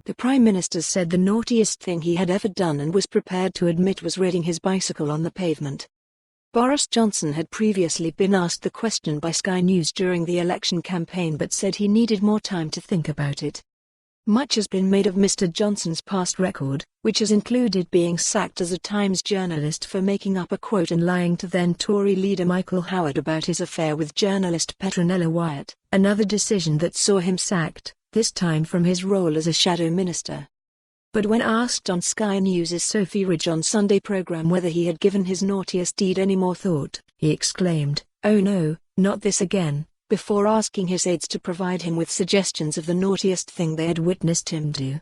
The Prime Minister said the naughtiest thing he had ever done and was prepared to admit was riding his bicycle on the pavement. Boris Johnson had previously been asked the question by Sky News during the election campaign but said he needed more time to think about it. Much has been made of Mr. Johnson's past record, which has included being sacked as a Times journalist for making up a quote and lying to then-Tory leader Michael Howard about his affair with journalist Petronella Wyatt, another decision that saw him sacked, this time from his role as a shadow minister. But when asked on Sky News' Sophy on Sunday programme whether he had given his naughtiest deed any more thought, he exclaimed, "Oh no, not this again," before asking his aides to provide him with suggestions of the naughtiest thing they had witnessed him do.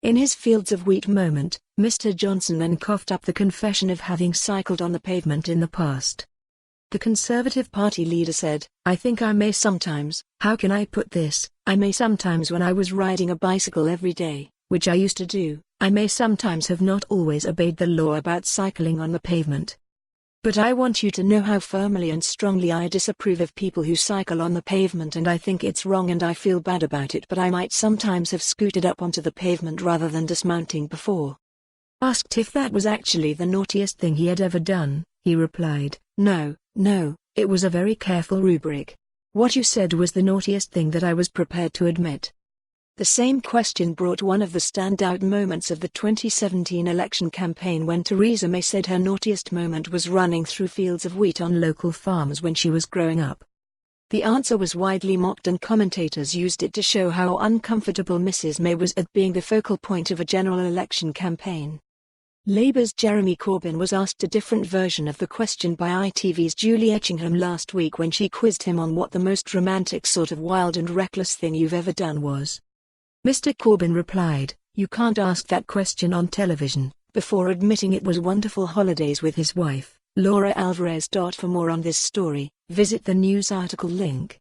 In his fields of wheat moment, Mr. Johnson then coughed up the confession of having cycled on the pavement in the past. The Conservative Party leader said, "I think I may sometimes, how can I put this, I may sometimes when I was riding a bicycle every day, which I used to do, I may sometimes have not always obeyed the law about cycling on the pavement. But I want you to know how firmly and strongly I disapprove of people who cycle on the pavement and I think it's wrong and I feel bad about it, but I might sometimes have scooted up onto the pavement rather than dismounting before." Asked if that was actually the naughtiest thing he had ever done, he replied, No, it was a very careful rubric. What you said was the naughtiest thing that I was prepared to admit." The same question brought one of the standout moments of the 2017 election campaign when Theresa May said her naughtiest moment was running through fields of wheat on local farms when she was growing up. The answer was widely mocked and commentators used it to show how uncomfortable Mrs. May was at being the focal point of a general election campaign. Labour's Jeremy Corbyn was asked a different version of the question by ITV's Julie Etchingham last week when she quizzed him on what the most romantic sort of wild and reckless thing you've ever done was. Mr. Corbyn replied, "You can't ask that question on television," before admitting it was wonderful holidays with his wife, Laura Alvarez. For more on this story, visit the news article link.